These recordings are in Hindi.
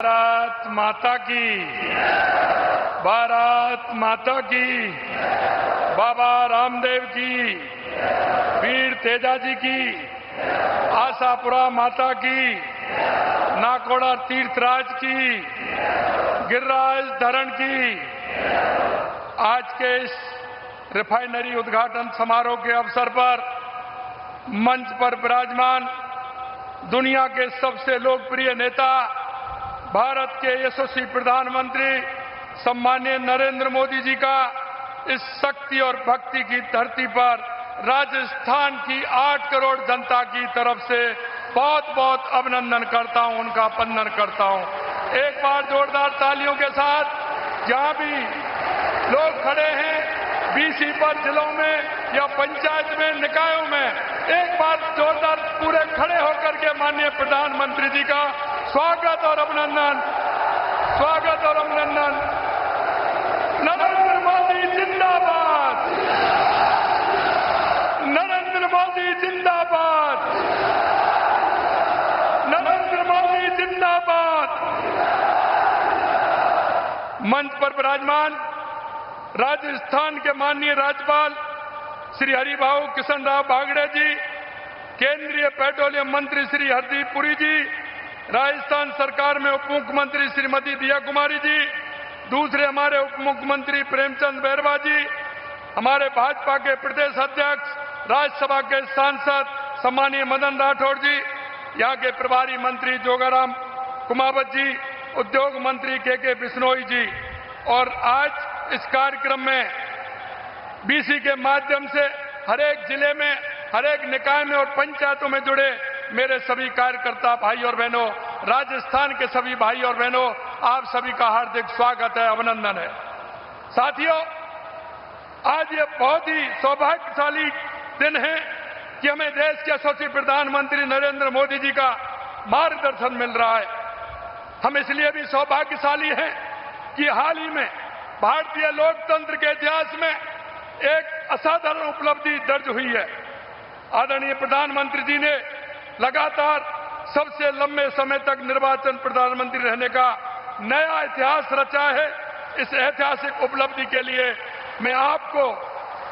भारत माता की, भारत माता की, बाबा रामदेव की, वीर तेजाजी की, आशापुरा माता की, नाकोड़ा तीर्थराज की, गिरिराज धरण की। आज के इस रिफाइनरी उद्घाटन समारोह के अवसर पर मंच पर विराजमान दुनिया के सबसे लोकप्रिय नेता, भारत के यशस्वी प्रधानमंत्री सम्माननीय नरेंद्र मोदी जी का इस शक्ति और भक्ति की धरती पर राजस्थान की 8 करोड़ जनता की तरफ से बहुत बहुत अभिनंदन करता हूं, उनका वंदन करता हूं। एक बार जोरदार तालियों के साथ जहां भी लोग खड़े हैं, बीसी पर जिलों में या पंचायत में, निकायों में, एक बार जोरदार पूरे खड़े होकर के माननीय प्रधानमंत्री जी का स्वागत और अभिनंदन, स्वागत और अभिनंदन। नरेंद्र मोदी जिंदाबाद, नरेंद्र मोदी जिंदाबाद, नरेंद्र मोदी जिंदाबाद। मंच पर विराजमान राजस्थान के माननीय राज्यपाल श्री हरिभाऊ किशन राव बागड़े जी, केंद्रीय पेट्रोलियम मंत्री श्री हरदीप पुरी जी, राजस्थान सरकार में उप मुख्यमंत्री श्रीमती दिया कुमारी जी, दूसरे हमारे उप मुख्यमंत्री प्रेमचंद बैरवा जी, हमारे भाजपा के प्रदेश अध्यक्ष, राज्यसभा के सांसद सम्मानीय मदन राठौड़ जी, यहाँ के प्रभारी मंत्री जोगाराम कुमावत जी, उद्योग मंत्री के बिश्नोई जी, और आज इस कार्यक्रम में बीसी के माध्यम से हरेक जिले में, हरेक निकाय में और पंचायतों में जुड़े मेरे सभी कार्यकर्ता भाई और बहनों, राजस्थान के सभी भाई और बहनों, आप सभी का हार्दिक स्वागत है, अभिनंदन है। साथियों, आज ये बहुत ही सौभाग्यशाली दिन है कि हमें देश के यशस्वी प्रधानमंत्री नरेंद्र मोदी जी का मार्गदर्शन मिल रहा है। हम इसलिए भी सौभाग्यशाली हैं कि हाल ही में भारतीय लोकतंत्र के इतिहास में एक असाधारण उपलब्धि दर्ज हुई है। आदरणीय प्रधानमंत्री जी ने लगातार सबसे लंबे समय तक निर्वाचन प्रधानमंत्री रहने का नया इतिहास रचा है। इस ऐतिहासिक उपलब्धि के लिए मैं आपको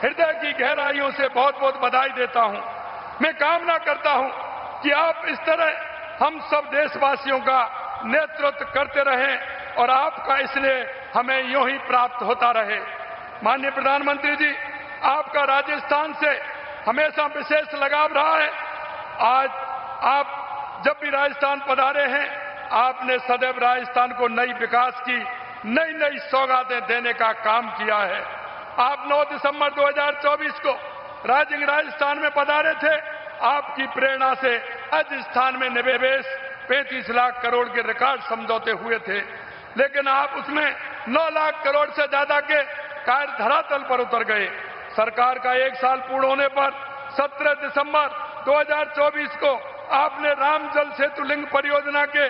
हृदय की गहराइयों से बहुत बहुत बधाई देता हूं। मैं कामना करता हूं कि आप इस तरह हम सब देशवासियों का नेतृत्व करते रहें और आपका इसलिए हमें यूं ही प्राप्त होता रहे। माननीय प्रधानमंत्री जी, आपका राजस्थान से हमेशा विशेष लगाव रहा है। आज आप जब भी राजस्थान पधारे हैं, आपने सदैव राजस्थान को नई विकास की नई नई सौगातें देने का काम किया है। आप 9 दिसंबर 2024 को राजस्थान में पधारे थे। आपकी प्रेरणा से राजस्थान में निवेश 35 लाख करोड़ के रिकॉर्ड समझौते हुए थे, लेकिन आप उसमें 9 लाख करोड़ से ज्यादा के कार्य धरातल पर उतर गए। सरकार का 1 साल पूर्ण होने पर 17 दिसंबर 2024 को आपने राम जल सेतु लिंक परियोजना के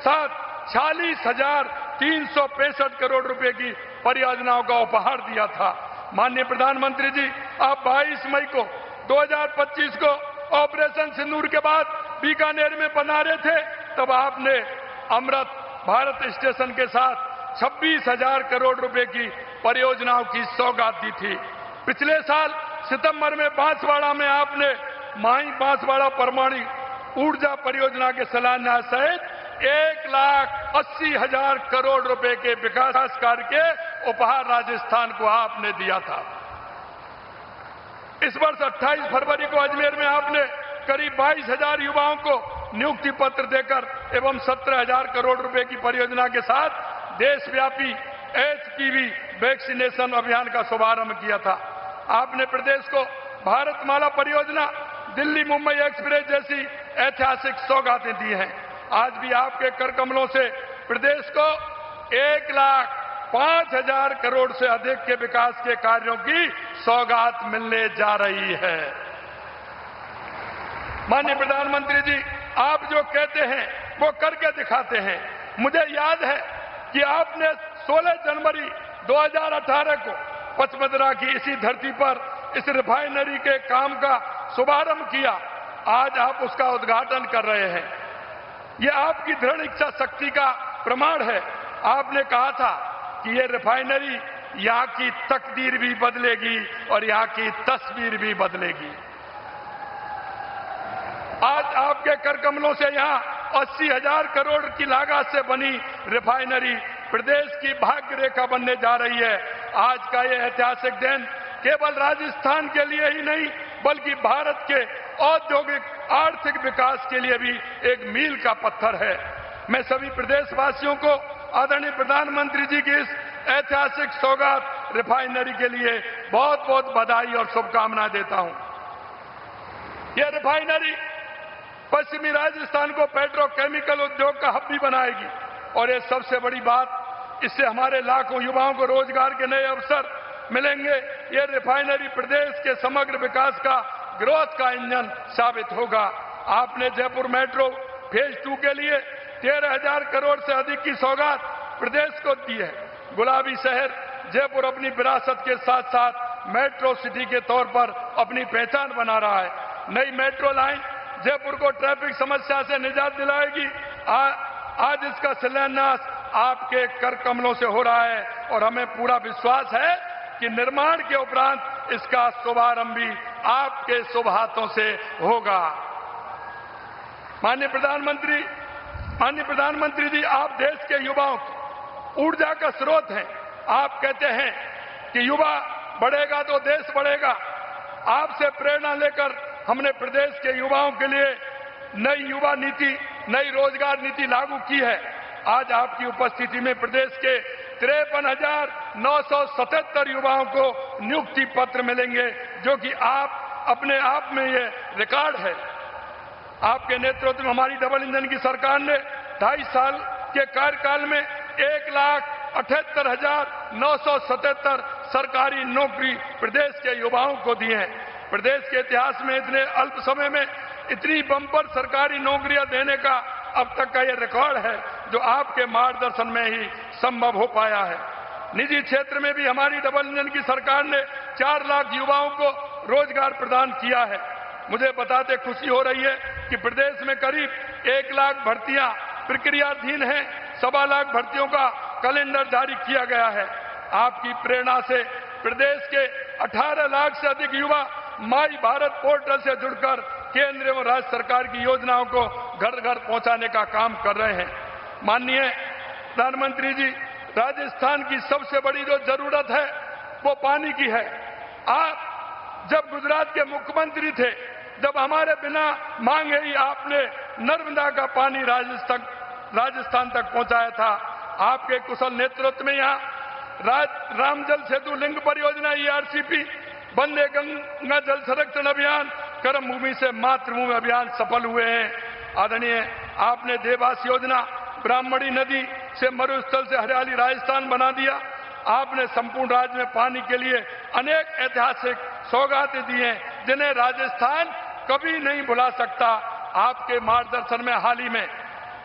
साथ 46,365 करोड़ रुपए की परियोजनाओं का उपहार दिया था। माननीय प्रधानमंत्री जी, आप 22 मई को 2025 को ऑपरेशन सिंदूर के बाद बीकानेर में पधारे थे। तब आपने अमृत भारत स्टेशन के साथ 26,000 करोड़ रुपए की परियोजनाओं की सौगात दी थी। पिछले साल सितंबर में बांसवाड़ा में आपने माही बांसवाड़ा परमाणु ऊर्जा परियोजना के शिलान्यास सहित 1,80,000 करोड़ रुपए के विकास कार्य के उपहार राजस्थान को आपने दिया था। इस वर्ष 28 फरवरी को अजमेर में आपने करीब 22,000 युवाओं को नियुक्ति पत्र देकर एवं 17,000 करोड़ रुपए की परियोजना के साथ देशव्यापी HPV वैक्सीनेशन अभियान का शुभारंभ किया था। आपने प्रदेश को भारतमाला परियोजना, दिल्ली मुंबई एक्सप्रेस जैसी ऐतिहासिक सौगातें दी हैं। आज भी आपके कर कमलों से प्रदेश को 1,05,000 करोड़ से अधिक के विकास के कार्यों की सौगात मिलने जा रही है। माननीय प्रधानमंत्री जी, आप जो कहते हैं वो करके दिखाते हैं। मुझे याद है कि आपने 16 जनवरी 2018 को पचमदरा की इसी धरती पर इस रिफाइनरी के काम का शुभारंभ किया। आज आप उसका उद्घाटन कर रहे हैं। ये आपकी दृढ़ इच्छा शक्ति का प्रमाण है। आपने कहा था कि ये रिफाइनरी यहाँ की तकदीर भी बदलेगी और यहाँ की तस्वीर भी बदलेगी। आज आपके कर कमलों से यहाँ 80,000 करोड़ की लागत से बनी रिफाइनरी प्रदेश की भाग्य रेखा बनने जा रही है। आज का ये ऐतिहासिक दिन केवल राजस्थान के लिए ही नहीं बल्कि भारत के औद्योगिक आर्थिक विकास के लिए भी एक मील का पत्थर है। मैं सभी प्रदेशवासियों को आदरणीय प्रधानमंत्री जी की इस ऐतिहासिक सौगात रिफाइनरी के लिए बहुत बहुत बधाई और शुभकामनाएं देता हूं। यह रिफाइनरी पश्चिमी राजस्थान को पेट्रोकेमिकल उद्योग का हब भी बनाएगी और ये सबसे बड़ी बात, इससे हमारे लाखों युवाओं को रोजगार के नए अवसर मिलेंगे। ये रिफाइनरी प्रदेश के समग्र विकास का ग्रोथ का इंजन साबित होगा। आपने जयपुर मेट्रो फेज 2 के लिए 13,000 करोड़ से अधिक की सौगात प्रदेश को दी है। गुलाबी शहर जयपुर अपनी विरासत के साथ साथ मेट्रो सिटी के तौर पर अपनी पहचान बना रहा है। नई मेट्रो लाइन जयपुर को ट्रैफिक समस्या से निजात दिलाएगी। आज इसका शिलान्यास आपके कर कमलों से हो रहा है और हमें पूरा विश्वास है कि निर्माण के उपरांत इसका शुभारंभ भी आपके शुभ हाथों से होगा। माननीय प्रधानमंत्री जी, आप देश के युवाओं की ऊर्जा का स्रोत हैं। आप कहते हैं कि युवा बढ़ेगा तो देश बढ़ेगा। आपसे प्रेरणा लेकर हमने प्रदेश के युवाओं के लिए नई युवा नीति, नई रोजगार नीति लागू की है। आज आपकी उपस्थिति में प्रदेश के 53,977 युवाओं को नियुक्ति पत्र मिलेंगे, जो कि आप अपने आप में ये रिकॉर्ड है। आपके नेतृत्व में हमारी डबल इंजन की सरकार ने 2.5 साल के कार्यकाल में 1,78,977 सरकारी नौकरी प्रदेश के युवाओं को दी है। प्रदेश के इतिहास में इतने अल्प समय में इतनी बम्पर सरकारी नौकरियां देने का अब तक का ये रिकॉर्ड है, जो आपके मार्गदर्शन में ही संभव हो पाया है। निजी क्षेत्र में भी हमारी डबल इंजन की सरकार ने 4 लाख युवाओं को रोजगार प्रदान किया है। मुझे बताते खुशी हो रही है कि प्रदेश में करीब 1 लाख भर्तियां प्रक्रियाधीन हैं। 1.25 लाख भर्तियों का कैलेंडर जारी किया गया है। आपकी प्रेरणा से प्रदेश के 18 लाख से अधिक युवा माई भारत पोर्टल से जुड़कर केंद्र एवं राज्य सरकार की योजनाओं को घर घर पहुंचाने का काम कर रहे हैं। माननीय प्रधानमंत्री जी, राजस्थान की सबसे बड़ी जो जरूरत है वो पानी की है। आप जब गुजरात के मुख्यमंत्री थे, जब हमारे बिना मांगे ही आपने नर्मदा का पानी राजस्थान तक पहुंचाया था। आपके कुशल नेतृत्व में यहाँ राम जल सेतु लिंक परियोजना, ERCP, वंदे गंगा जल संरक्षण अभियान, कर्म भूमि से मातृभूमि अभियान सफल हुए हैं। आदरणीय, आपने देवास योजना, ब्राह्मणी नदी से मरुस्थल से हरियाली राजस्थान बना दिया। आपने संपूर्ण राज्य में पानी के लिए अनेक ऐतिहासिक सौगातें दी हैं, जिन्हें राजस्थान कभी नहीं भुला सकता। आपके मार्गदर्शन में हाल ही में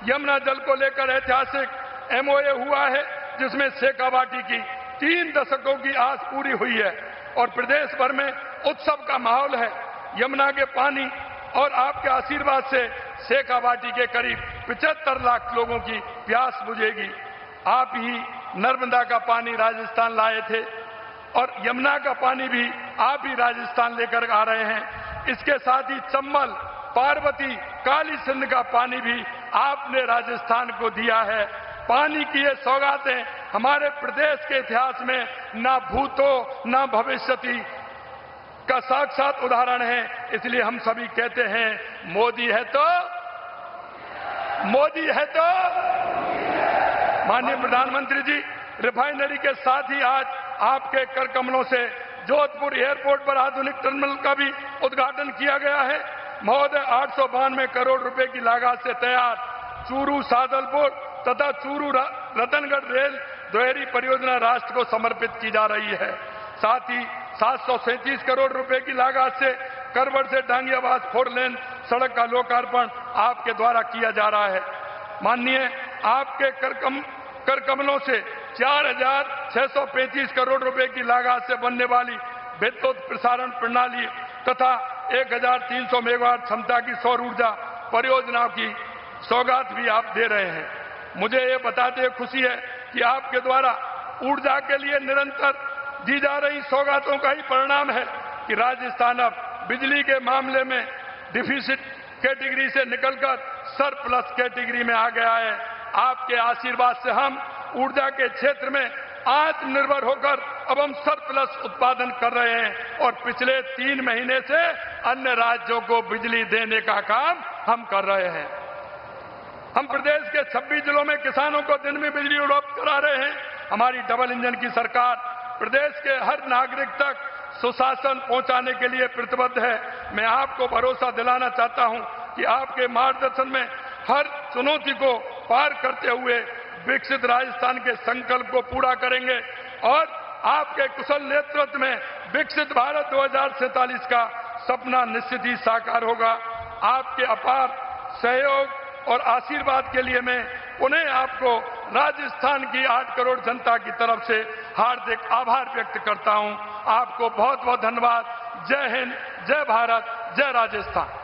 यमुना जल को लेकर ऐतिहासिक MOA हुआ है, जिसमें शेखावाटी की 3 दशकों की आस पूरी हुई है और प्रदेश भर में उत्सव का माहौल है। यमुना के पानी और आपके आशीर्वाद से शेखावाटी के करीब 75 लाख लोगों की प्यास बुझेगी। आप ही नर्मदा का पानी राजस्थान लाए थे और यमुना का पानी भी आप ही राजस्थान लेकर आ रहे हैं। इसके साथ ही चंबल, पार्वती, काली सिंध का पानी भी आपने राजस्थान को दिया है। पानी की ये सौगातें हमारे प्रदेश के इतिहास में ना भूतो ना भविष्यति का साक्षात उदाहरण है। इसलिए हम सभी कहते हैं, मोदी है तो माननीय प्रधानमंत्री जी, रिफाइनरी के साथ ही आज आपके कर कमलों से जोधपुर एयरपोर्ट पर आधुनिक टर्मिनल का भी उद्घाटन किया गया है। महोदय, 892 करोड़ रुपए की लागत से तैयार चूरू सादलपुर तथा चूरू रतनगढ़ रेल दोहरी परियोजना राष्ट्र को समर्पित की जा रही है। साथ ही 737 करोड़ रुपए की लागत से करवड़ से डांगियाबाद 4 लेन सड़क का लोकार्पण आपके द्वारा किया जा रहा है। माननीय, आपके कर कमलों से 4,635 करोड़ रुपए की लागत से बनने वाली विद्युत प्रसारण प्रणाली तथा 1,300 मेगावाट क्षमता की सौर ऊर्जा परियोजनाओं की सौगात भी आप दे रहे हैं। मुझे ये बताते हुए खुशी है कि आपके द्वारा ऊर्जा के लिए निरंतर दी जा रही सौगातों का ही परिणाम है कि राजस्थान अब बिजली के मामले में डिफिसिट कैटेगरी से निकलकर सरप्लस कैटेगरी में आ गया है। आपके आशीर्वाद से हम ऊर्जा के क्षेत्र में आत्मनिर्भर होकर अब हम सरप्लस उत्पादन कर रहे हैं और पिछले 3 महीने से अन्य राज्यों को बिजली देने का काम हम कर रहे हैं। हम प्रदेश के 26 जिलों में किसानों को दिन में बिजली उपलब्ध करा रहे हैं। हमारी डबल इंजन की सरकार प्रदेश के हर नागरिक तक सुशासन पहुंचाने के लिए प्रतिबद्ध है। मैं आपको भरोसा दिलाना चाहता हूं कि आपके मार्गदर्शन में हर चुनौती को पार करते हुए विकसित राजस्थान के संकल्प को पूरा करेंगे और आपके कुशल नेतृत्व में विकसित भारत 2047 का सपना निश्चित ही साकार होगा। आपके अपार सहयोग और आशीर्वाद के लिए मैं पुनः आपको राजस्थान की 8 करोड़ जनता की तरफ से हार्दिक आभार व्यक्त करता हूं। आपको बहुत बहुत धन्यवाद। जय हिंद, जय भारत, जय राजस्थान।